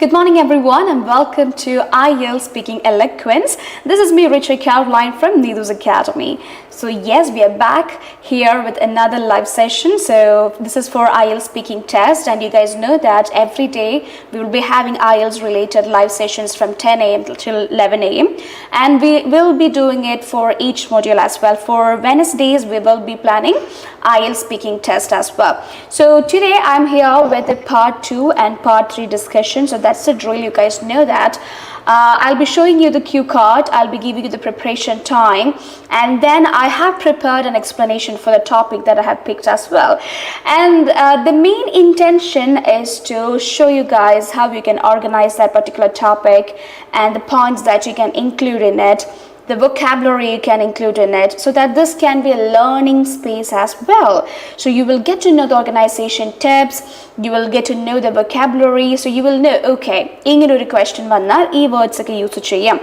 Good morning everyone and welcome to IELTS Speaking Eloquence. This is me 𝗁𝐿𝐴𝐻𝐿𝐴𝐻𝐿 from 𝐂𝐴𝐧 Academy. So yes, we are back here with another live session. So this is for IELTS speaking test, and you guys know that every day we will be having IELTS related live sessions from 10 a.m. till 11 a.m. and we will be doing it for each module as well. For Wednesdays we will be planning IELTS speaking test as well. So today I'm here with the part 2 and part 3 discussion. So that's the drill, you guys know that. I'll be showing you the cue card, I'll be giving you the preparation time, and then I have prepared an explanation for the topic that I have picked as well. And the main intention is to show you guys how you can organize that particular topic and the points that you can include in it, the vocabulary you can include in it, so that this can be a learning space as well. So you will get to know the organization tips, you will get to know the vocabulary, so you will know, okay, ingane oru question vannal ee words okke use cheyyam,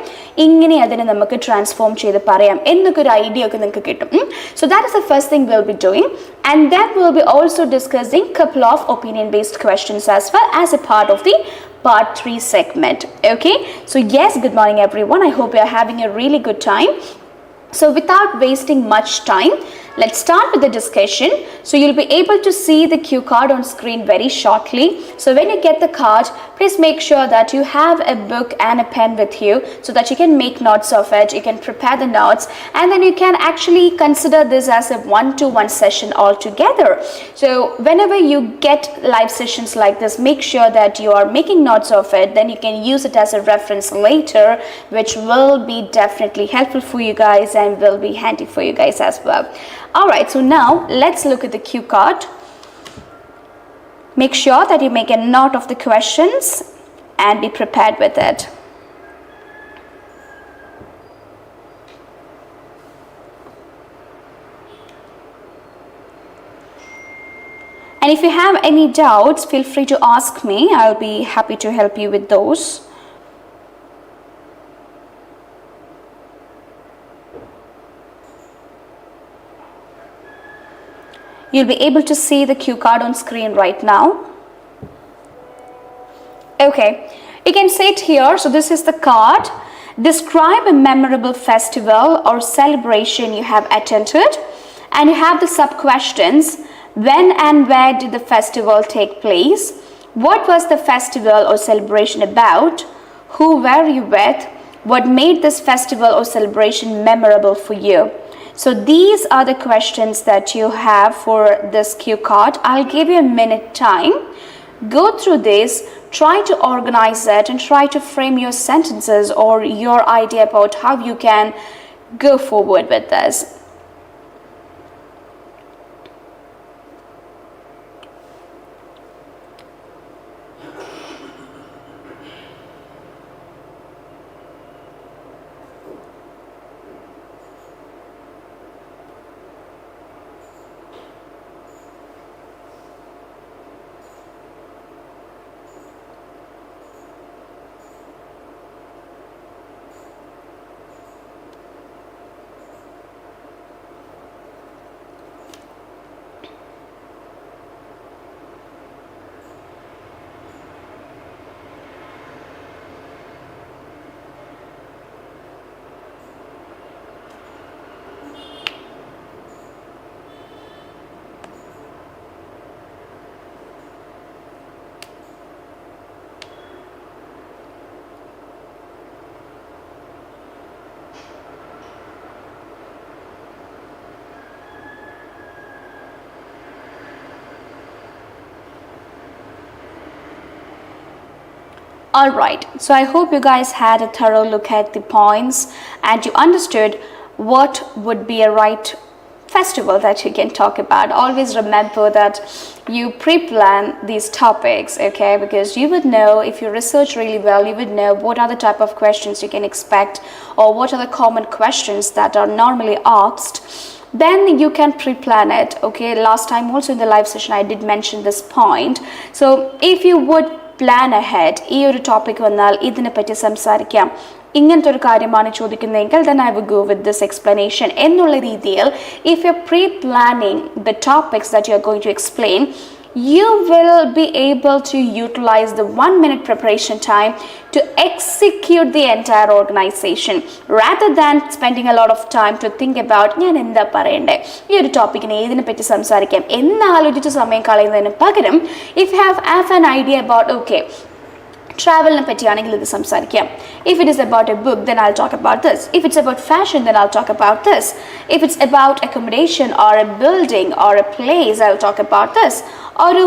ingane adine namakku transform cheythu parayam ennokke oru idea okke ningalku kittum. So that is the first thing we'll be doing, and then we'll be also discussing couple of opinion based questions as well as a part of the part 3 segment. Okay, so yes, good morning everyone, I hope you are having a really good time. So without wasting much time, let's start with the discussion. So you'll be able to see the cue card on screen very shortly. So when you get the card, please make sure that you have a book and a pen with you so that you can make notes of it, you can prepare the notes, and then you can actually consider this as a one-to-one session altogether. So whenever you get live sessions like this, make sure that you are making notes of it, then you can use it as a reference later, which will be definitely helpful for you guys and will be handy for you guys as well. Alright, so now let's look at the cue card. Make sure that you make a note of the questions and be prepared with it. And if you have any doubts, feel free to ask me. I'll be happy to help you with those. You'll be able to see the cue card on screen right now. Okay, you can see it here. So this is the card. Describe a memorable festival or celebration you have attended, and you have the sub questions. When and where did the festival take place? What was the festival or celebration about? Who were you with? What made this festival or celebration memorable for you? So these are the questions that you have for this cue card. I'll give you a minute time. Go through this, try to organize it, and try to frame your sentences or your idea about how you can go forward with this. Alright, so I hope you guys had a thorough look at the points and you understood what would be a right festival that you can talk about. Always remember that you pre-plan these topics, okay, because you would know, if you research really well, you would know what are the type of questions you can expect or what are the common questions that are normally asked. Then you can pre-plan it, okay. Last time also in the live session I did mention this point. So if you would plan ahead, ഈ ഒരു topic വന്നാൽ ഇതിനെ പറ്റി സംസാരിക്കാം, ഇങ്ങനത്തെ ഒരു കാര്യമാണ് ചോദിക്കുന്നതെങ്കിൽ then I will go with this explanation എന്നുള്ള രീതിയിൽ, if you're pre-planning the topics that you're going to explain, you will be able to utilize the 1 minute preparation time to execute the entire organization rather than spending a lot of time to think about ഞാൻ എന്താ പറയണ്ടേ ഈ ഒരു ടോപ്പിക്കിനെ ഏതിനെ പറ്റി സംസാരിക്കാം എന്ന് ആലോചിച്ച് സമയം കളയുന്നതിന് പകരം if you have an idea about okay travel പറ്റിയാണെങ്കിൽ ഇത് സംസാരിക്കാം if it is about a book then I'll talk about this if it's about fashion then I'll talk about this if it's about accommodation or a building or a place I'll talk about this ഒരു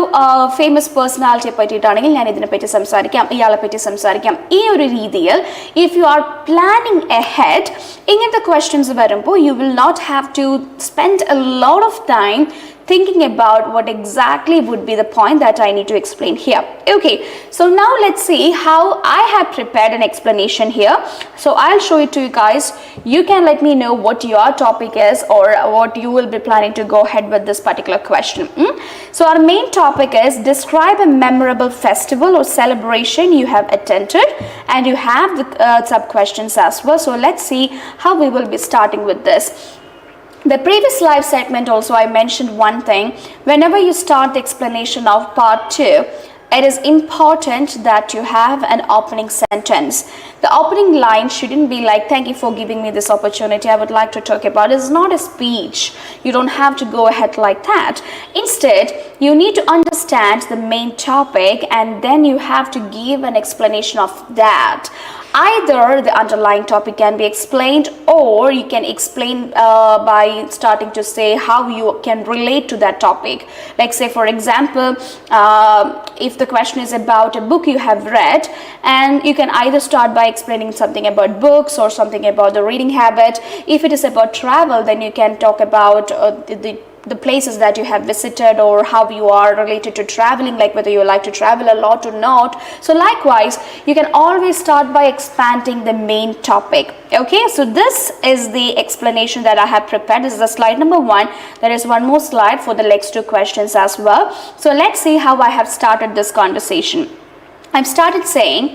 famous പേഴ്സണാലിറ്റിയെ പറ്റിയിട്ടാണെങ്കിൽ ഞാൻ ഇതിനെ പറ്റി സംസാരിക്കാം ഇയാളെ പറ്റി സംസാരിക്കാം ഈ ഒരു രീതിയിൽ if you are planning ahead ഇങ്ങനത്തെ ക്വസ്റ്റ്യൻസ് വരുമ്പോൾ you will not have to spend a lot of time thinking about what exactly would be the point that I need to explain here. Okay, so now let's see how I have prepared an explanation here. So I'll show it to you guys. You can let me know what your topic is or what you will be planning to go ahead with this particular question. So our main topic is describe a memorable festival or celebration you have attended, and you have the sub questions as well. So let's see how we will be starting with this. The previous live segment also I mentioned one thing. Whenever you start the explanation of part 2, it is important that you have an opening sentence. The opening line shouldn't be like, thank you for giving me this opportunity, I would like to talk about. It's not a speech. You don't have to go ahead like that. Instead, you need to understand the main topic and then you have to give an explanation of that. Either the underlying topic can be explained or you can explain by starting to say how you can relate to that topic. Like say for example, if the question is about a book you have read, and you can either start by explaining something about books or something about the reading habit. If it is about travel, then you can talk about the places that you have visited or how you are related to traveling, like whether you like to travel a lot or not. So likewise, you can always start by expanding the main topic. Okay, so this is the explanation that I have prepared. This is the slide number 1. There is one more slide for the next 2 questions as well. So let's see how I have started this conversation. I've started saying,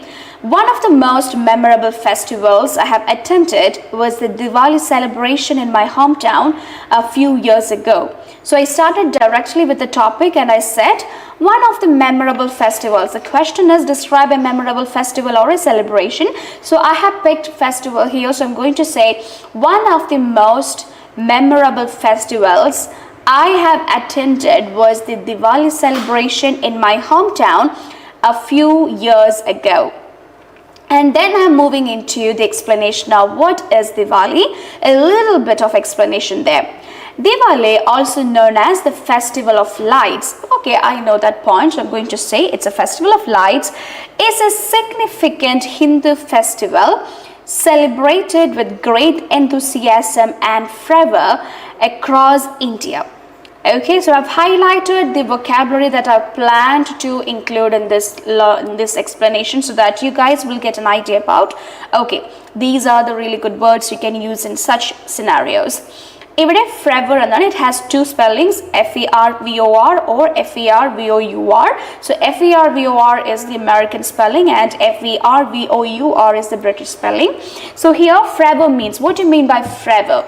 one of the most memorable festivals I have attended was the Diwali celebration in my hometown a few years ago. So I started directly with the topic and I said, one of the memorable festivals. The question is describe a memorable festival or a celebration. So I have picked festival here. So I'm going to say one of the most memorable festivals I have attended was the Diwali celebration in my hometown a few years ago. And then I'm moving into the explanation of what is Diwali, a little bit of explanation there. Diwali, also known as the Festival of Lights. Okay, I know that point, so I'm going to say it's a festival of lights, is a significant Hindu festival celebrated with great enthusiasm and fervor across India. Okay, so I've highlighted the vocabulary that I've planned to include in this explanation so that you guys will get an idea about, okay, these are the really good words you can use in such scenarios. Here fervor and then it has 2 spellings, F-E-R-V-O-R or F-E-R-V-O-U-R. So F-E-R-V-O-R is the American spelling and F-E-R-V-O-U-R is the British spelling. So here fervor means, what do you mean by fervor?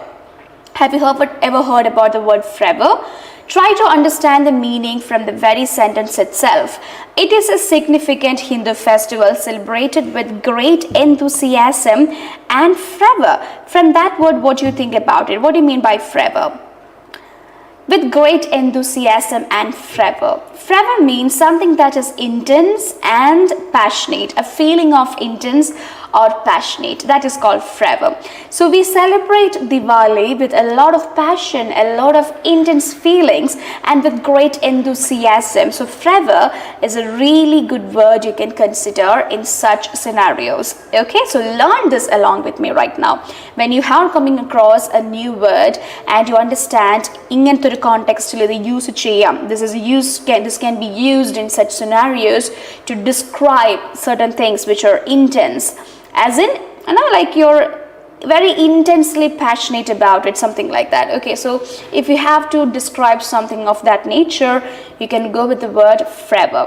Have you ever heard about the word fervor? Try to understand the meaning from the very sentence itself. It is a significant Hindu festival celebrated with great enthusiasm and fervor. From that word, what do you think about it? What do you mean by fervor? With great enthusiasm and fervor. Fervor means something that is intense and passionate, a feeling of intense or passionate. That is called fervor. So we celebrate Diwali with a lot of passion, a lot of intense feelings and with great enthusiasm. So fervor is a really good word you can consider in such scenarios. Okay, so learn this along with me right now. When you are coming across a new word and you understand ഇങ്ങനത്തെ ഒരു കോണ്ടെക്സ്റ്റിൽ ഇത് use ചെയ്യാം, this can be used in such scenarios to describe certain things which are intense, as in, you know, like you're very intensely passionate about it, something like that. Okay, so if you have to describe something of that nature, you can go with the word fervor.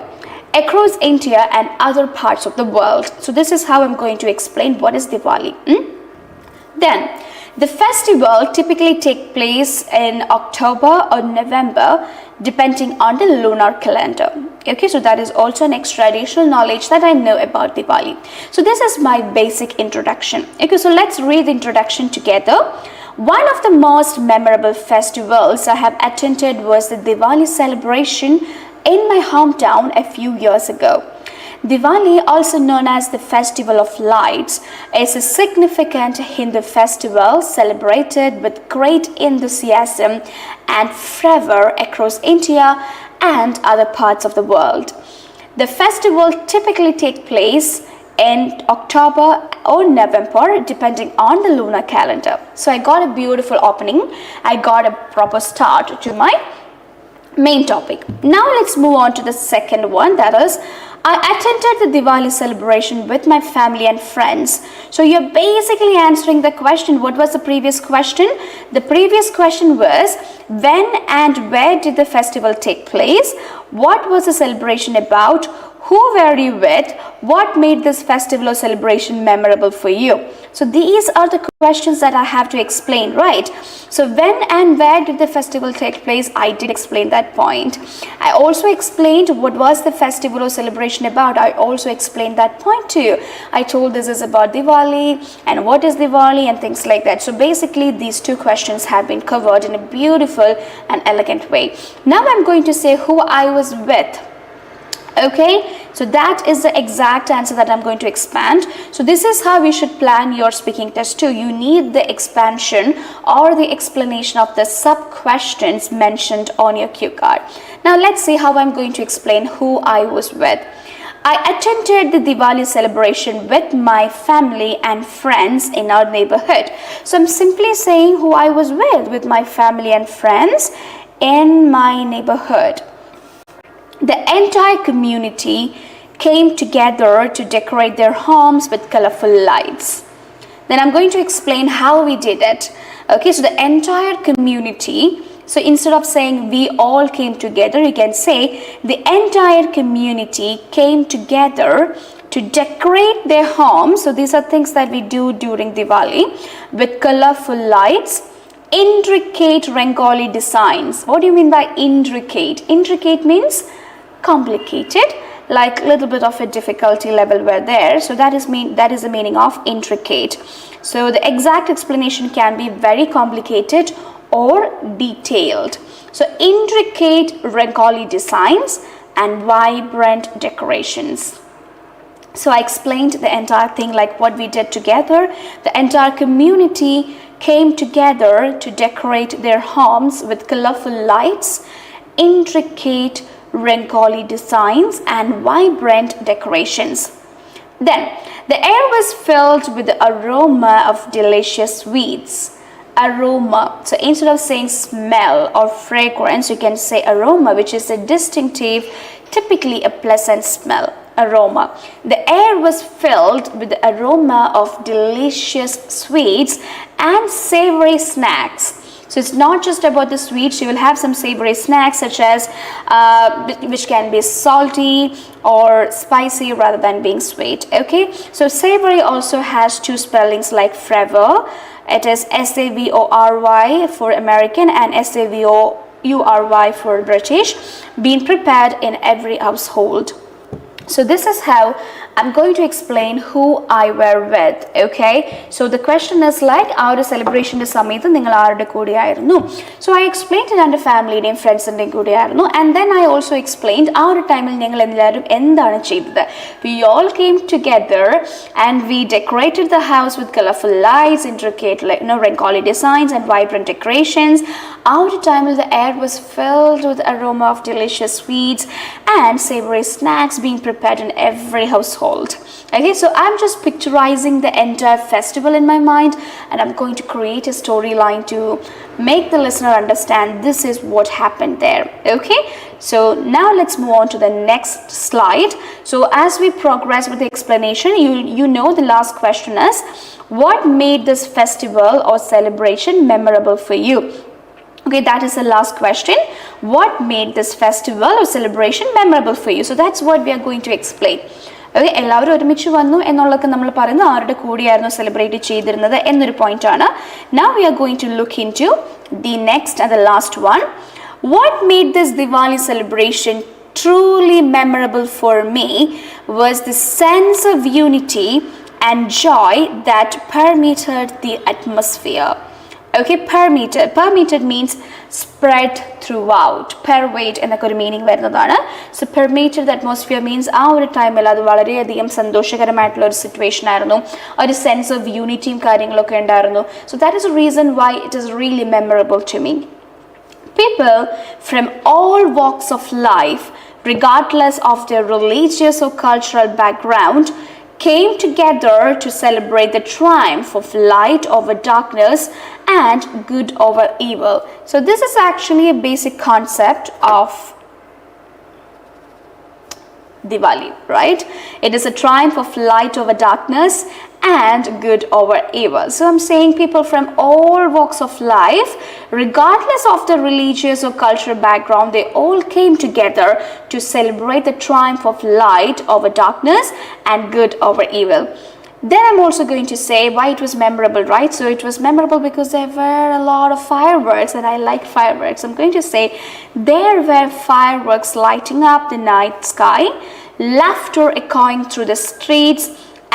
Across India and other parts of the world. So this is how I'm going to explain what is Diwali. Then The festival typically takes place in October or November depending on the lunar calendar. Okay, so that is also an extra additional knowledge that I know about Diwali. So this is my basic introduction. Okay, so let's read the introduction together. One of the most memorable festivals I have attended was the Diwali celebration in my hometown a few years ago. Diwali, also known as the Festival of Lights, is a significant Hindu festival celebrated with great enthusiasm and fervor across India and other parts of the world. The festival typically takes place in October or November depending on the lunar calendar. So I got a beautiful opening. I got a proper start to my main topic. Now let's move on to the second one, that is I attended the Diwali celebration with my family and friends. So you're basically answering the question. What was the previous question? The previous question was when and where did the festival take place? What was the celebration about? Who were you with? What made this festival or celebration memorable for you? So these are the questions that I have to explain, right? So when and where did the festival take place? I did explain that point. I also explained what was the festival or celebration about. I also explained that point to you. I told this is about Diwali and what is Diwali and things like that. So basically these two questions have been covered in a beautiful and elegant way. Now I'm going to say who I was with. Okay, so that is the exact answer that I'm going to expand. So this is how we should plan your speaking test too. You need the expansion or the explanation of the sub questions mentioned on your cue card. Now let's see how I'm going to explain who I was with. I attended the Diwali celebration with my family and friends in our neighborhood. So I'm simply saying who I was with my family and friends in my neighborhood. The entire community came together to decorate their homes with colorful lights. Then I'm going to explain how we did it. Okay, so the entire community, so instead of saying we all came together, you can say the entire community came together to decorate their homes. So these are things that we do during Diwali with colorful lights, intricate Rangoli designs. What do you mean by intricate? Intricate means complicated, like a little bit of a difficulty level were there. So that is the meaning of intricate. So the exact explanation can be very complicated or detailed. So intricate Rangoli designs and vibrant decorations. So I explained the entire thing, like what we did together. The entire community came together to decorate their homes with colorful lights, intricate Rangoli designs and vibrant decorations. Then the air was filled with the aroma of delicious sweets. Aroma. So instead of saying smell or fragrance, you can say aroma, which is a distinctive, typically a pleasant smell. Aroma. The air was filled with the aroma of delicious sweets and savory snacks. So it's not just about the sweets. You will have some savory snacks such as which can be salty or spicy rather than being sweet. Okay, so savory also has two spellings like flavor. It is SAVORY for American and SAVOURY for British, being prepared in every household. So this is how I'm going to explain who I were with. Okay, so the question is like our celebration samayathu ningal aarude koodi aayirunnu. So I explained it under family name, friends inde koodi aayirunnu, and then I also explained our time il ningal ellarum endana cheythathu. We all came together and we decorated the house with colorful lights, intricate Rangoli designs and vibrant decorations. Our time the air was filled with the aroma of delicious sweets and savory snacks being prepared in every household. Okay, so I'm just picturizing the entire festival in my mind, and I'm going to create a storyline to make the listener understand this is what happened there. Okay, so now let's move on to the next slide. So as we progress with the explanation, you know the last question is what made this festival or celebration memorable for you? Okay, that is the last question. What made this festival or celebration memorable for you? So that's what we are going to explain. Okay, എല്ലാവരും ഒരുമിച്ച് വന്നു എന്നുള്ളതൊക്കെ നമ്മൾ പറയുന്നത് ആരുടെ കൂടിയായിരുന്നു celebrate ചെയ്തിരുന്നത് എന്നൊരു പോയിന്റാണ്. Now we are going to look into the next and the last one. What made this Diwali celebration truly memorable for me was the sense of unity and joy that permeated the atmosphere. Okay, permeated means spread throughout. Pervade എന്നൊക്കെ ഒരു meaning വരുന്നതാണ്. So permeated the atmosphere means ആ ഒരു ടൈമിൽ അത് വളരെയധികം സന്തോഷകരമായിട്ടുള്ള ഒരു situation ആയിരുന്നു, ഒരു സെൻസ് ഓഫ് യൂണിറ്റിയും കാര്യങ്ങളൊക്കെ ഉണ്ടായിരുന്നു. So that is a reason why it is really memorable to me. People from all walks of life, regardless of their religious or cultural background, came together to celebrate the triumph of light over darkness and good over evil. So this is actually a basic concept of Diwali, right? It is a triumph of light over darkness and good over evil. So I'm saying people from all walks of life, regardless of their religious or cultural background, they all came together to celebrate the triumph of light over darkness and good over evil. Then I'm also going to say why it was memorable, right? So it was memorable because there were a lot of fireworks and I like fireworks. I'm going to say there were fireworks lighting up the night sky, laughter echoing through the streets,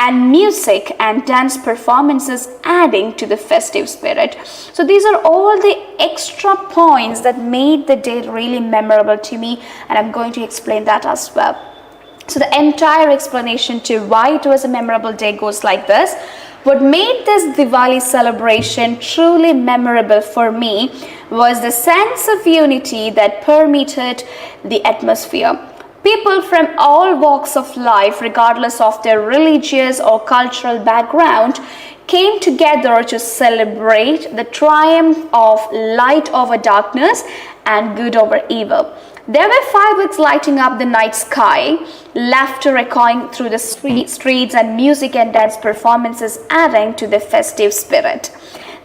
and music and dance performances adding to the festive spirit. So these are all the extra points that made the day really memorable to me, and I'm going to explain that as well. So the entire explanation to why it was a memorable day goes like this. What made this Diwali celebration truly memorable for me was the sense of unity that permeated the atmosphere. People from all walks of life, regardless of their religious or cultural background, came together to celebrate the triumph of light over darkness and good over evil. There were fireworks lighting up the night sky, laughter echoing through the streets, and music and dance performances adding to the festive spirit.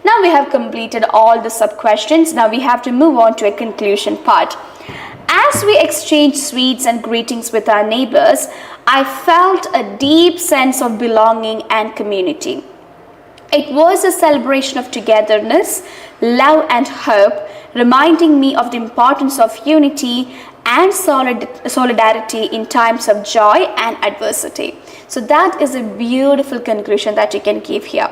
Now we have completed all the sub-questions. Now we have to move on to a conclusion part. As we exchanged sweets and greetings with our neighbors, I felt a deep sense of belonging and community. It was a celebration of togetherness, love and hope, reminding me of the importance of unity and solidarity in times of joy and adversity. So that is a beautiful conclusion that you can give here.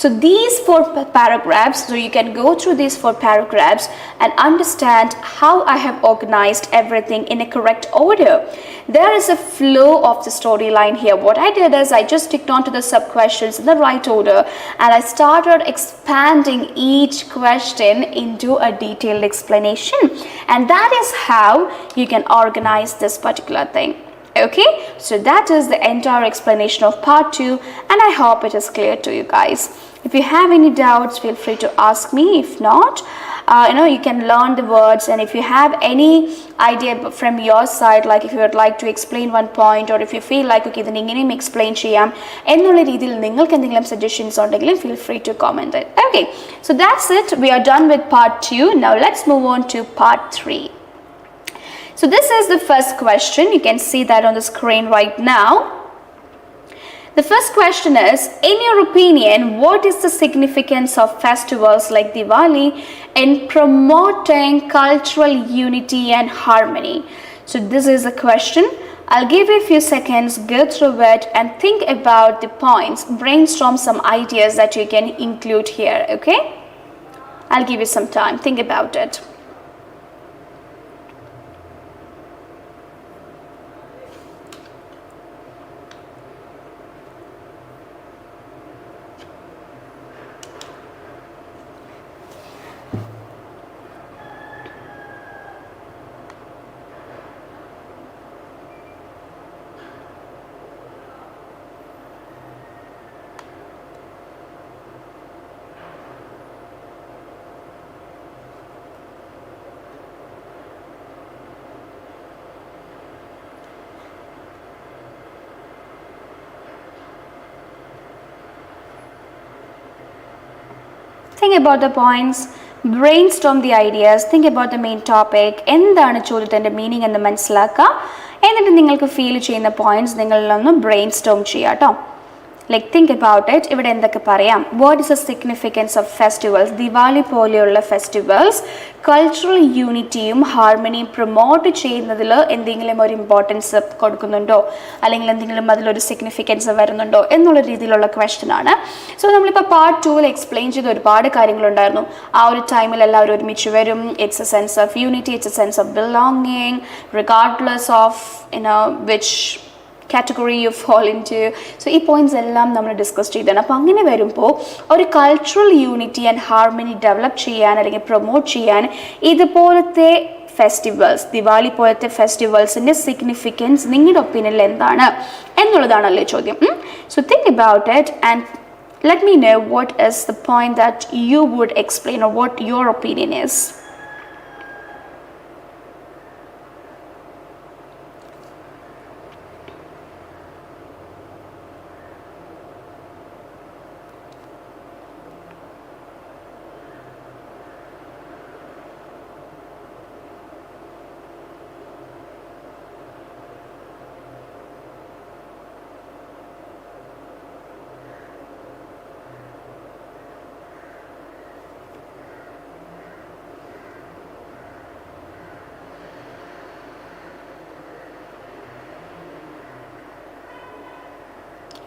So these 4 paragraphs, so you can go through these 4 paragraphs and understand how I have organized everything in a correct order. There is a flow of the storyline here. What I did is I just sticked on to the sub questions in the right order, and I started expanding each question into a detailed explanation, and that is how you can organize this particular thing. Okay, so that is the entire explanation of part 2, and I hope it is clear to you guys. If you have any doubts, feel free to ask me. If not, you can learn the words, and if you have any idea from your side, like if you would like to explain one point, or if you feel like okay then ingane explain cheyam ennulla reethiyil ningalku endengilum suggestions undengil feel free to comment it. Okay, so that's it. We are done with part 2. Now let's move on to part 3. So this is the first question. You can see that on the screen right now. The first question is, in your opinion, what is the significance of festivals like Diwali in promoting cultural unity and harmony? So this is the question. I'll give you a few seconds, go through it and think about the points, brainstorm some ideas that you can include here, okay? I'll give you some time, think about it. Think about the points, brainstorm the ideas, think about the main topic, എന്താണ് ചോദ്യത്തിൻ്റെ meaning എന്ന് മനസ്സിലാക്കുക. എന്നിട്ട് നിങ്ങൾക്ക് feel ചെയ്യുന്ന points നിങ്ങളിലൊന്ന് ബ്രെയിൻസ്റ്റോം ചെയ്യാം കേട്ടോ. Like think about it. ഇവിടെ എന്തൊക്കെ പറയാം? What is the significance of festivals? Diwali പോലെയുള്ള ഫെസ്റ്റിവൽസ് കൾച്ചറൽ യൂണിറ്റിയും ഹാർമണിയും പ്രൊമോട്ട് ചെയ്യുന്നതിൽ എന്തെങ്കിലും ഒരു ഇമ്പോർട്ടൻസ് കൊടുക്കുന്നുണ്ടോ, അല്ലെങ്കിൽ എന്തെങ്കിലും അതിലൊരു സിഗ്നിഫിക്കൻസ് വരുന്നുണ്ടോ എന്നുള്ള രീതിയിലുള്ള ക്വസ്റ്റ്യൻ ആണ്. സോ നമ്മളിപ്പോൾ പാർട്ട് 2 എക്സ്പ്ലെയിൻ ചെയ്ത ഒരുപാട് കാര്യങ്ങളുണ്ടായിരുന്നു. ആ ഒരു ടൈമിൽ എല്ലാവരും ഒരുമിച്ച് വരും. It's A sense of unity, it's A sense of belonging regardless of which category you fall into. So ഈ പോയിന്റ്സ് എല്ലാം നമ്മൾ ഡിസ്കസ് ചെയ്തതാണ്. അപ്പോൾ അങ്ങനെ വരുമ്പോൾ ഒരു cultural unity and harmony develop ചെയ്യാൻ അല്ലെങ്കിൽ പ്രൊമോട്ട് ചെയ്യാൻ ഇതുപോലത്തെ ഫെസ്റ്റിവൽസ്, ദിവാലി പോലത്തെ ഫെസ്റ്റിവൽസിൻ്റെ സിഗ്നിഫിക്കൻസ് നിങ്ങളുടെ ഒപ്പീനിയനിൽ എന്താണ് എന്നുള്ളതാണല്ലേ ചോദ്യം. So think about it and let me know what is the point that you would explain or what your opinion is.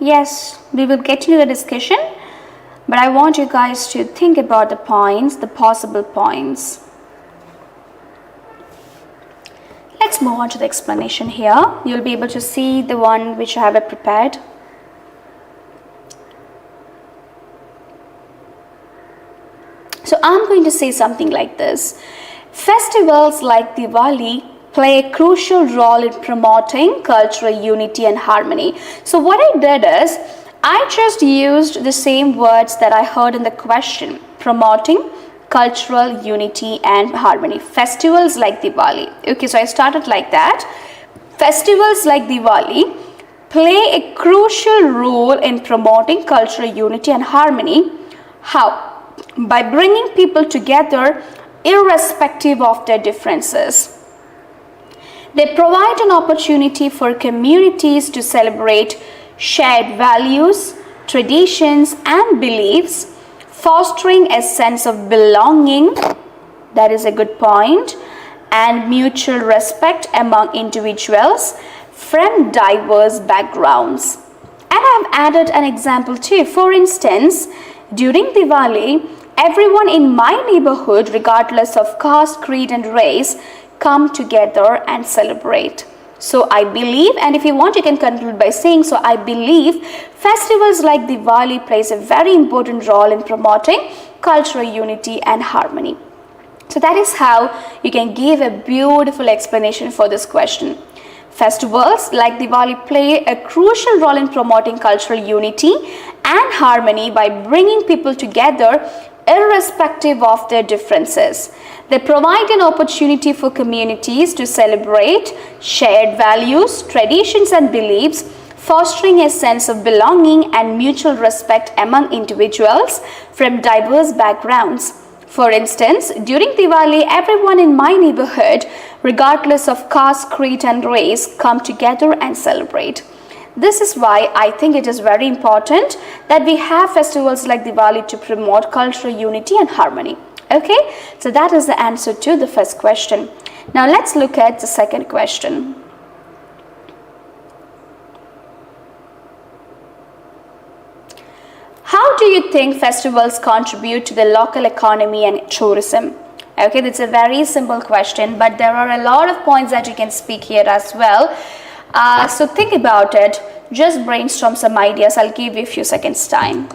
Yes, we will get into the discussion, but I want you guys to think about the points, the possible points. Let's move on to the explanation here. You'll be able to see the one which I have prepared. So I'm going to say something like this. Festivals like Diwali play a crucial role in promoting cultural unity and harmony. So what I did is, I just used the same words that I heard in the question, promoting cultural unity and harmony. Festivals like Diwali. Okay, so I started like that. Festivals like Diwali play a crucial role in promoting cultural unity and harmony. How? By bringing people together irrespective of their differences. They provide an opportunity for communities to celebrate shared values, traditions, and beliefs, fostering a sense of belonging, that is a good point, and mutual respect among individuals from diverse backgrounds. And I've added an example too. For instance, during Diwali, everyone in my neighborhood, regardless of caste, creed, and race, come together and celebrate. So I believe, and if you want you can conclude by saying, so I believe festivals like Diwali plays a very important role in promoting cultural unity and harmony. So that is how you can give a beautiful explanation for this question. Festivals like Diwali play a crucial role in promoting cultural unity and harmony by bringing people together irrespective of their differences. They provide an opportunity for communities to celebrate shared values, traditions, and beliefs, fostering a sense of belonging and mutual respect among individuals from diverse backgrounds. For instance, during Diwali, everyone in my neighborhood, regardless of caste, creed, and race, come together and celebrate. This is why I think it is very important that we have festivals like Diwali to promote cultural unity and harmony. Okay, so that is the answer to the first question. Now let's look at the second question. How do you think festivals contribute to the local economy and tourism? Okay, that's a very simple question, but there are a lot of points that you can speak here as well. So think about it, just brainstorm some ideas. I'll give you a few seconds time.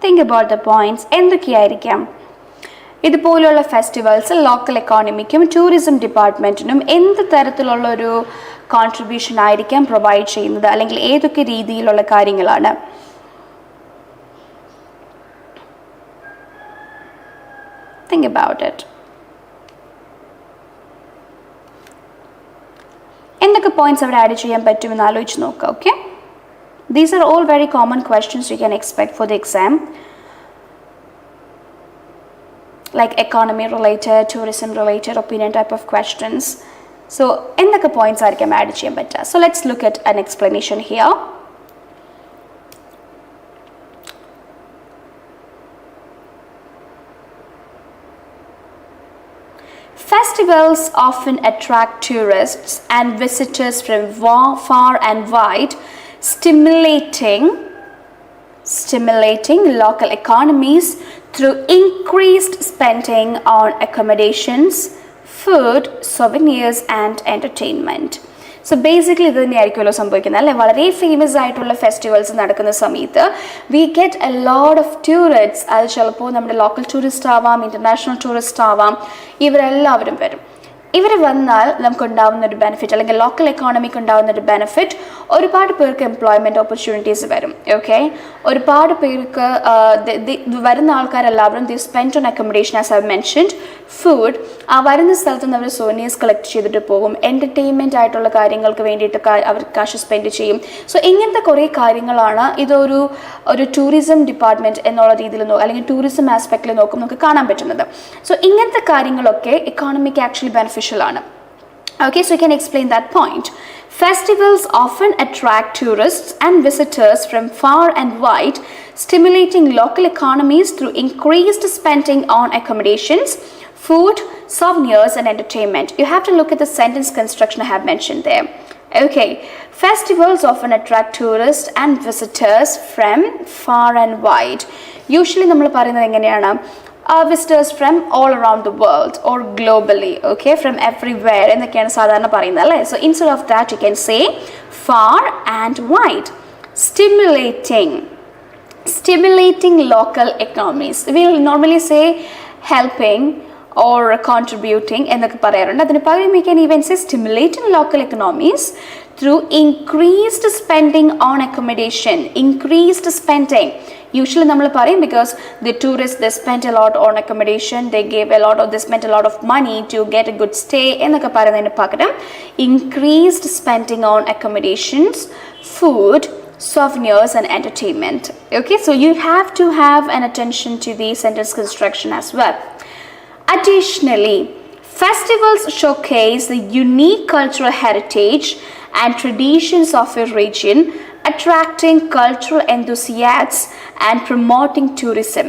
Think about the points. എന്തൊക്കെയായിരിക്കാം? ഇതുപോലുള്ള festivals local എക്കോണമിക്കും tourism ഡിപ്പാർട്ട്മെൻറ്റിനും എന്ത് തരത്തിലുള്ള ഒരു contribution ആയിരിക്കാം provide ചെയ്യുന്നത്, അല്ലെങ്കിൽ ഏതൊക്കെ രീതിയിലുള്ള കാര്യങ്ങളാണ്? Think about it. എന്തൊക്കെ പോയിന്റ്സ് അവിടെ ആഡ് ചെയ്യാൻ പറ്റുമെന്ന് ആലോചിച്ച് നോക്കുക. Okay, these are all very common questions you can expect for the exam, like economy related, tourism related, opinion type of questions. So endake points aarikam add cheyan patta. So let's look at an explanation here. Festivals often attract tourists and visitors from far and wide, stimulating local economies through increased spending on accommodations, food, souvenirs and entertainment. So basically ഇത് തന്നെയായിരിക്കുമല്ലോ സംഭവിക്കുന്നത് അല്ലേ? വളരെ famous ആയിട്ടുള്ള festivals നടക്കുന്ന സമയത്ത് we get a lot of tourists. അത് ചിലപ്പോൾ നമ്മുടെ ലോക്കൽ ടൂറിസ്റ്റ് ആവാം, ഇൻ്റർനാഷണൽ ടൂറിസ്റ്റ് ആവാം, ഇവരെല്ലാവരും വരും. ഇവർ വന്നാൽ നമുക്കുണ്ടാവുന്ന ഒരു ബെനിഫിറ്റ്, അല്ലെങ്കിൽ ലോക്കൽ എക്കോണമിക്ക് ഉണ്ടാകുന്ന ഒരു ബെനിഫിറ്റ്, ഒരുപാട് പേർക്ക് എംപ്ലോയ്മെൻറ്റ് ഓപ്പർച്യൂണിറ്റീസ് വരും. ഓക്കെ, ഒരുപാട് പേർക്ക് വരുന്ന ആൾക്കാരെല്ലാവരും the spend on accommodation as I mentioned, food, ആ വരുന്ന സ്ഥലത്ത് നിന്ന് അവർ സോനിയേഴ്സ് കളക്ട് ചെയ്തിട്ട് പോകും, എൻ്റർടൈൻമെൻറ്റ് ആയിട്ടുള്ള കാര്യങ്ങൾക്ക് വേണ്ടിയിട്ട് അവർ കാശ് സ്പെൻഡ് ചെയ്യും. സോ ഇങ്ങനത്തെ കുറേ കാര്യങ്ങളാണ് ഇതൊരു ടൂറിസം ഡിപ്പാർട്ട്മെൻറ്റ് എന്നുള്ള രീതിയിൽ അല്ലെങ്കിൽ ടൂറിസം ആസ്പെക്റ്റിൽ നോക്കുമ്പോൾ നമുക്ക് കാണാൻ പറ്റുന്നത്. സോ ഇങ്ങനത്തെ കാര്യങ്ങളൊക്കെ എക്കോണമിക്ക് ആക്ച്വലി ബെനിഫിഷ്യൽ ആണ്. Okay, so you can explain that point. Festivals often attract tourists and visitors from far and wide, stimulating local economies through increased spending on accommodations, food, souvenirs and entertainment. You have to look at the sentence construction I have mentioned there. Okay, festivals often attract tourists and visitors from far and wide. Usually നമ്മൾ പറയുന്നത് എങ്ങനെയാണ്? Visitors from all around the world or globally, okay, from everywhere എന്നൊക്കെയാണ് സാധാരണ പറയുന്നത് അല്ലേ? So instead of that you can say far and wide. Stimulating local economies. We will normally say helping or contributing എന്നൊക്കെ പറയാറുണ്ട്. അതിന് പകരം we can even say stimulating local economies through increased spending on accommodation. Increased spending usually നമ്മൾ പറയും because the tourists they spent a lot on accommodation, they spent a lot of money to get a good stay എന്നൊക്കെ പറയുന്നതിന് പകരം increased spending on accommodations, food, souvenirs and entertainment. Okay, so you have to have an attention to the sentence construction as well. Additionally, festivals showcase the unique cultural heritage and traditions of a region, attracting cultural enthusiasts and promoting tourism.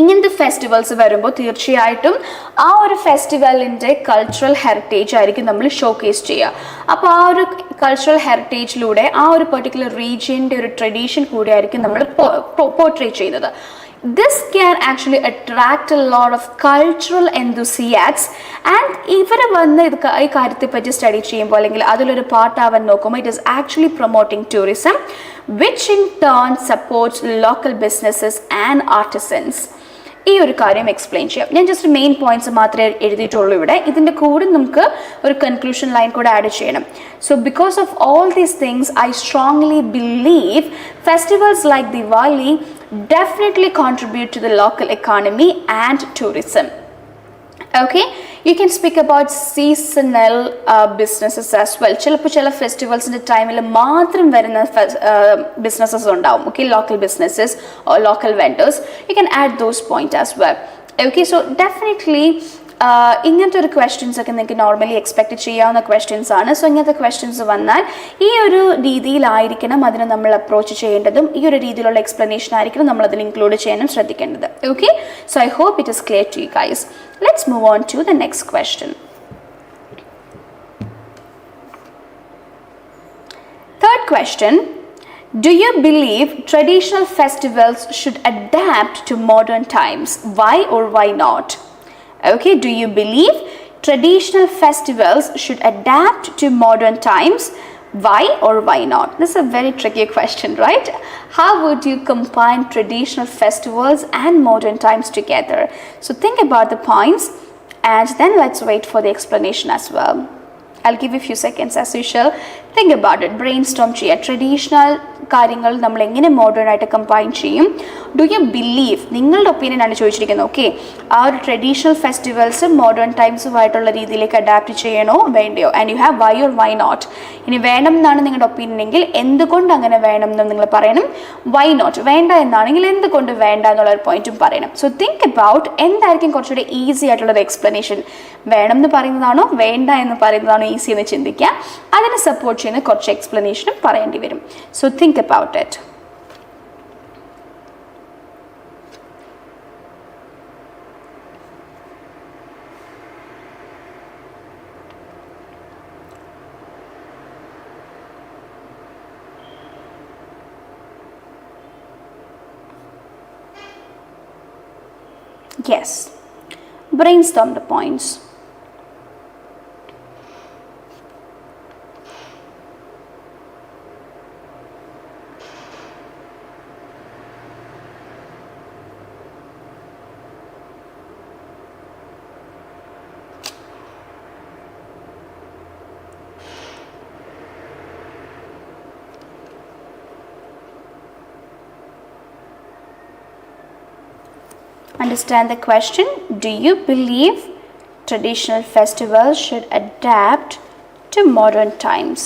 ഇങ്ങനത്തെ festivals വരുമ്പോൾ തീർച്ചയായിട്ടും ആ ഒരു ഫെസ്റ്റിവലിൻ്റെ cultural heritage ആയിരിക്കും നമ്മൾ showcase ചെയ്യുക. അപ്പോൾ ആ ഒരു കൾച്ചറൽ ഹെറിറ്റേജിലൂടെ ആ ഒരു പെർട്ടിക്കുലർ റീജിയൻ്റെ ഒരു ട്രഡീഷൻ കൂടി ആയിരിക്കും നമ്മൾ പോർട്രേ ചെയ്യുന്നത്. This can actually attract a lot of cultural enthusiasts and ഇവർ വന്ന് ഈ കാര്യത്തെ പറ്റി സ്റ്റഡി ചെയ്യുമ്പോൾ അല്ലെങ്കിൽ അതിലൊരു പാർട്ടാവാൻ നോക്കുമ്പോൾ it is actually promoting tourism which in turn supports local businesses and artisans. ഈ ഒരു കാര്യം എക്സ്പ്ലെയിൻ ചെയ്യാം. ഞാൻ ജസ്റ്റ് മെയിൻ പോയിന്റ്സ് മാത്രമേ എഴുതിയിട്ടുള്ളൂ ഇവിടെ. ഇതിൻ്റെ കൂടെ നമുക്ക് ഒരു കൺക്ലൂഷൻ ലൈൻ കൂടെ ആഡ് ചെയ്യണം. So because of all these things I strongly believe festivals like Diwali definitely contribute to the local economy and tourism. Okay, you can speak about seasonal businesses as well. ചിലപ്പോൾ ചില ഫെസ്റ്റിവൽസിൻ്റെ ടൈമിൽ മാത്രം വരുന്ന businesses ഉണ്ടാവും. Okay, local businesses or local vendors, you can add those points as well. Okay, so definitely ഇങ്ങനത്തെ ഒരു questions ഒക്കെ നിങ്ങൾക്ക് നോർമലി എക്സ്പെക്ട് ചെയ്യാവുന്ന ക്വസ്റ്റ്യൻസ് ആണ്. സോ ഇങ്ങനത്തെ ക്വസ്റ്റ്യൻസ് വന്നാൽ ഈ ഒരു രീതിയിലായിരിക്കണം അതിനെ നമ്മൾ അപ്രോച്ച് ചെയ്യേണ്ടതും, ഈ ഒരു രീതിയിലുള്ള എക്സ്പ്ലനേഷൻ ആയിരിക്കണം നമ്മൾ അതിൽ ഇൻക്ലൂഡ് ചെയ്യാനും ശ്രദ്ധിക്കേണ്ടത്. Okay, so I hope it is clear to you guys. Let's move on to the next question. Third question, do you believe traditional festivals should adapt to modern times? Why or why not? Okay, do you believe traditional festivals should adapt to modern times? Why or why not? This is a very tricky question, right? How would you combine traditional festivals and modern times together? So think about the points and then let's wait for the explanation as well. I'll give you a few seconds as usual. Think about it. Brainstorm ചെയ്യുക. Traditional കാര്യങ്ങൾ നമ്മൾ എങ്ങനെ modern ആയിട്ട് combine ചെയ്യും? Do you believe, നിങ്ങളുടെ opinion ആണ് ചോദിച്ചിരിക്കുന്നത്. Okay, ആ ഒരു ട്രഡീഷണൽ ഫെസ്റ്റിവൽസ് മോഡേൺ ടൈംസുമായിട്ടുള്ള രീതിയിലേക്ക് അഡാപ്റ്റ് ചെയ്യണോ വേണ്ടയോ? And you have why or why not. ഇനി വേണം എന്നാണ് നിങ്ങളുടെ ഒപ്പീനിയൻ എങ്കിൽ എന്തുകൊണ്ട് അങ്ങനെ വേണം എന്ന് നിങ്ങൾ പറയണം. വൈ നോട്ട്, വേണ്ട എന്നാണെങ്കിൽ എന്തുകൊണ്ട് വേണ്ട എന്നുള്ളൊരു പോയിന്റും പറയണം. സോ തിങ്ക് അബൌട്ട് എന്തായിരിക്കും കുറച്ചുകൂടി ഈസി ആയിട്ടുള്ളൊരു എക്സ്പ്ലനേഷൻ. വേണം എന്ന് പറയുന്നതാണോ വേണ്ട എന്ന് പറയുന്നതാണോ ഈസി എന്ന് ചിന്തിക്കുക. അതിനെ സപ്പോർട്ട് ചെയ്യുന്ന കുറച്ച് എക്സ്പ്ലനേഷനും പറയേണ്ടി വരും. So think about it. Yes, brainstorm the points. Understand the question. Do you believe traditional festivals should adapt to modern times?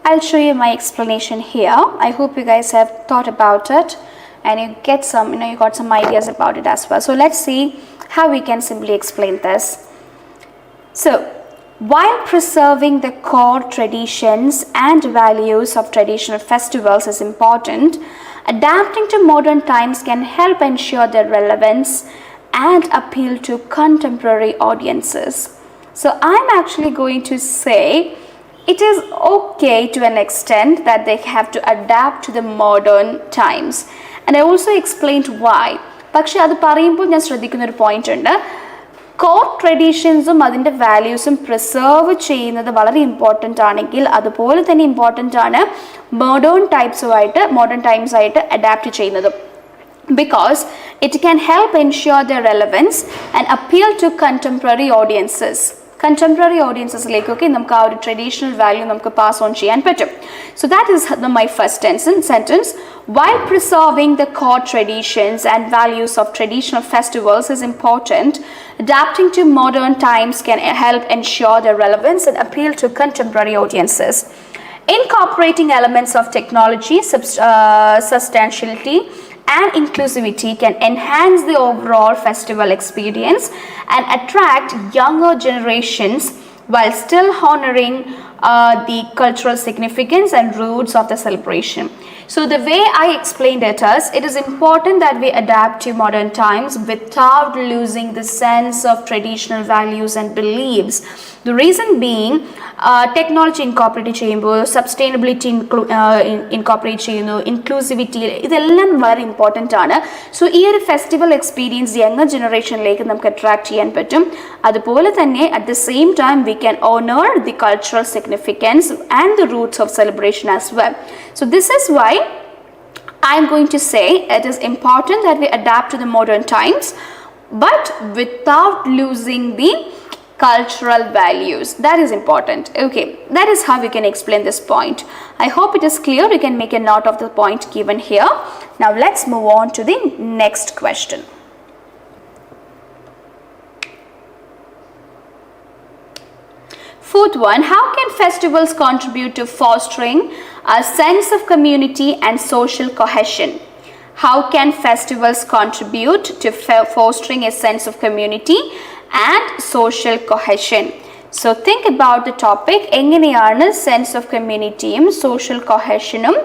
I'll show you my explanation here. I hope you guys have thought about it and you get some, you got some ideas about it as well. So let's see how we can simply explain this. So while preserving the core traditions and values of traditional festivals is important, adapting to modern times can help ensure their relevance and appeal to contemporary audiences. So I'm actually going to say it is okay to an extent that they have to adapt to the modern times. And I also explained why. പക്ഷേ അത് പറയുമ്പോൾ ഞാൻ ശ്രദ്ധിക്കുന്ന ഒരു point ഉണ്ട്. Core ട്രഡീഷൻസും അതിൻ്റെ വാല്യൂസും preserve ചെയ്യുന്നത് വളരെ ഇമ്പോർട്ടൻ്റ് ആണെങ്കിൽ അതുപോലെ തന്നെ ഇമ്പോർട്ടൻ്റ് ആണ് മോഡേൺ ടൈംസായിട്ട് അഡാപ്റ്റ് ചെയ്യുന്നതും. Because it can help ensure their relevance and appeal to contemporary audiences. Contemporary audiences like നമുക്ക് ആ ഒരു ട്രഡീഷണൽ വാല്യൂ നമുക്ക് പാസ് ഓൺ ചെയ്യാൻ പറ്റും. So that is my first sentence. While preserving the core traditions and values of traditional festivals is important, adapting to modern times can help ensure their relevance and appeal to contemporary audiences. Incorporating elements of technology, substantiality and inclusivity can enhance the overall festival experience and attract younger generations while still honoring the cultural significance and roots of the celebration. So the way I explained it is, it is important that we adapt to modern times without losing the sense of traditional values and beliefs. The reason being, technology incorporate ചെയ്യുമ്പോൾ sustainability incorporate ചെയ്യുന്നു, inclusivity ഇതെല്ലാം വളരെ important ആണ്. So ഈ ഒരു festival experience younger ജനറേഷനിലേക്ക് നമുക്ക് attract ചെയ്യാൻ പറ്റും. അതുപോലെ തന്നെ at the same time we can honour the cultural significance and the roots of celebration as well. So this is why I am going to say it is important that we adapt to the modern times but without losing the cultural values. That is important. Okay, that is how we can explain this point. I hope it is clear. You can make a note of the point given here. Now let's move on to the next question. Fourth one, how can festivals contribute to fostering a sense of community and social cohesion? How can festivals contribute to fostering a sense of community and social cohesion? So think about the topic. എങ്ങനെയാണ് sense of communityയും social cohesionഉം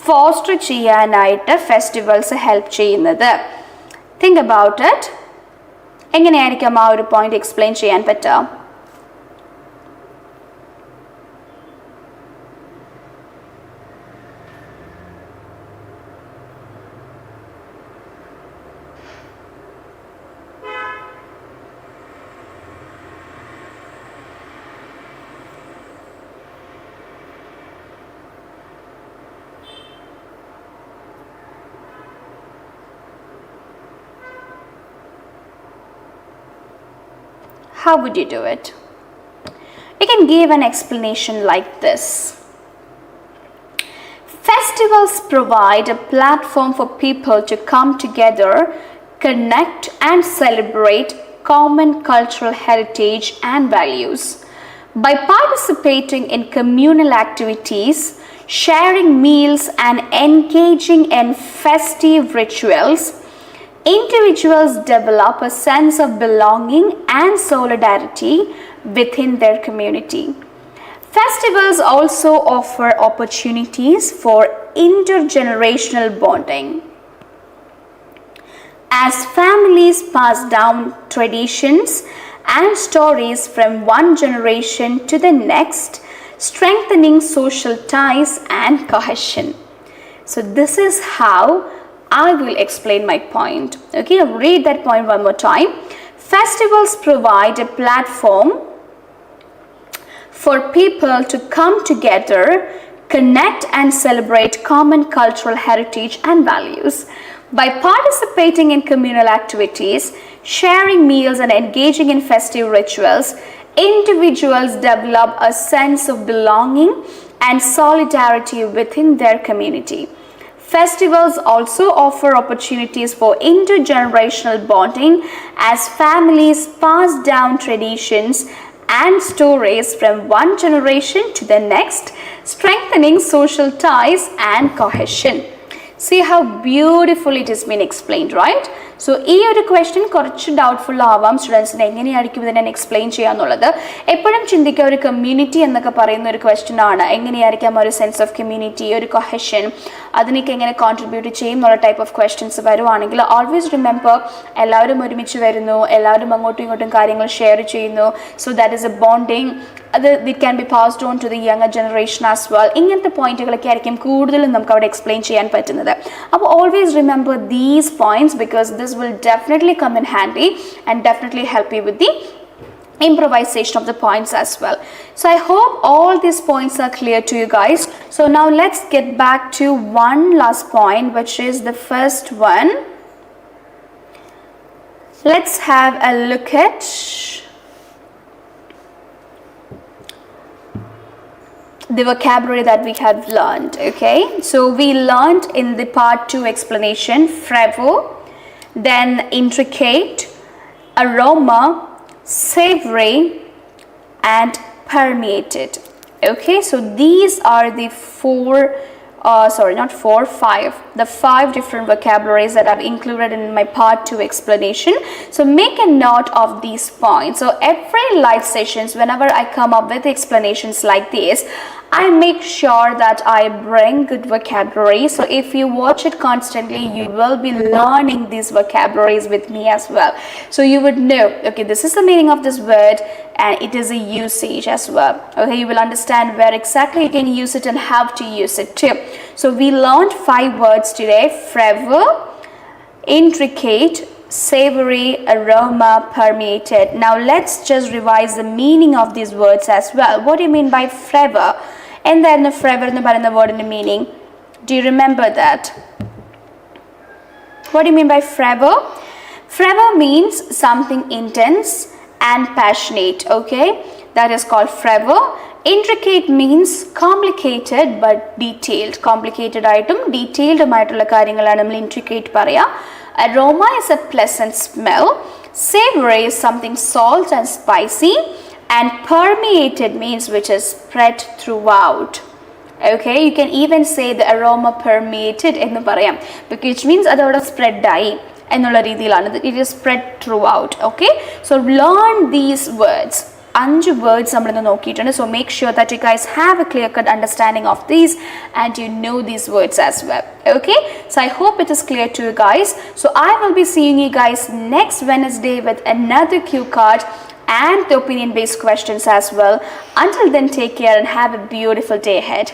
foster ചെയ്യാനായിട്ട് festivals help ചെയ്യുന്നത്? Think about it. എങ്ങനെയായിരിക്കും ആ ഒരു point explain ചെയ്യാൻ പറ്റുക? How would you do it? You can give an explanation like this. Festivals provide a platform for people to come together, connect and celebrate common cultural heritage and values. By participating in communal activities, sharing meals and engaging in festive rituals, individuals develop a sense of belonging and solidarity within their community. Festivals also offer opportunities for intergenerational bonding. As families pass down traditions and stories from one generation to the next, strengthening social ties and cohesion. So this is how I will explain my point. Okay, read that point one more time. Festivals provide a platform for people to come together, connect and celebrate common cultural heritage and values. By participating in communal activities, sharing meals and engaging in festive rituals, individuals develop a sense of belonging and solidarity within their community. Festivals also offer opportunities for intergenerational bonding as families pass down traditions and stories from one generation to the next, strengthening social ties and cohesion. See how beautiful it has been explained, right? So ഈ ഒരു question കുറച്ച് doubtful ആവാം സ്റ്റുഡൻസിന് എങ്ങനെയായിരിക്കും ഇതിനെ explain ചെയ്യാന്നുള്ളത്. എപ്പോഴും ചിന്തിക്കുക ഒരു കമ്മ്യൂണിറ്റി എന്നൊക്കെ പറയുന്ന ഒരു ക്വസ്റ്റ്യൻ ആണ്. എങ്ങനെയായിരിക്കാം ഒരു സെൻസ് ഓഫ് കമ്മ്യൂണിറ്റി, ഒരു കൊഹഷൻ, അതിനൊക്കെ എങ്ങനെ കോൺട്രിബ്യൂട്ട് ചെയ്യും എന്നുള്ള ടൈപ്പ് ഓഫ് ക്വസ്റ്റ്യൻസ് വരുവാണെങ്കിൽ ഓൾവേസ് റിമെമ്പർ എല്ലാവരും ഒരുമിച്ച് വരുന്നു, എല്ലാവരും അങ്ങോട്ടും ഇങ്ങോട്ടും കാര്യങ്ങൾ ഷെയർ ചെയ്യുന്നു. So that is a bonding. അത് it can be passed on to the younger generation as well. ഇങ്ങനത്തെ പോയിന്റുകളൊക്കെ ആയിരിക്കും കൂടുതലും നമുക്ക് അവിടെ എക്സ്പ്ലെയിൻ ചെയ്യാൻ പറ്റുന്നത്. അപ്പോൾ always remember these points because this will definitely come in handy and definitely help you with the improvisation of the points as well. So I hope all these points are clear to you guys. So now let's get back to one last point, which is the first one. Let's have a look at the vocabulary that we have learned. Okay, so we learned in the part 2 explanation 𝐻𝐵, then intricate, aroma, savory and permeated. Okay, so these are the the five different vocabularies that I've included in my part 2 explanation. So make a note of these points. So every live sessions, whenever I come up with explanations like this, I make sure that I bring good vocabulary. So if you watch it constantly, you will be learning these vocabularies with me as well. So you would know, okay, this is the meaning of this word and it is a usage as well. Okay, you will understand where exactly you can use it and how to use it too. So we learned 5 words today: 𝐻𝐵, intricate, savory, aroma, permeated. Now let's just revise the meaning of these words as well. What do you mean by 𝐻𝐵? And then the 𝐻𝐵 in the word in the meaning. Do you remember that? What do you mean by 𝐻𝐵? 𝐻𝐵 means something intense and passionate. Okay, that is called 𝐻𝐵. Intricate means complicated but detailed. Complicated item, detailed ആയിട്ടുള്ള കാര്യങ്ങളാണ് നമ്മൾ intricate പറയാ. Aroma is a pleasant smell. Savory is something salt and spicy. and permeated means which is spread throughout. Okay, you can even say the aroma permeated എന്ന് പറയാം, which means അതവിടെ spread ആയി എന്നുള്ള രീതിയിലാണ്. It is spread throughout. Okay, so learn these words. 5 words നമ്മളിന്ന് നോക്കിയിട്ടുണ്ട്. So make sure that you guys have a clear cut understanding of these and you know these words as well. Okay, so I hope it is clear to you guys. So I will be seeing you guys next Wednesday with another cue card and the opinion based questions as well. Until then, take care and have a beautiful day ahead.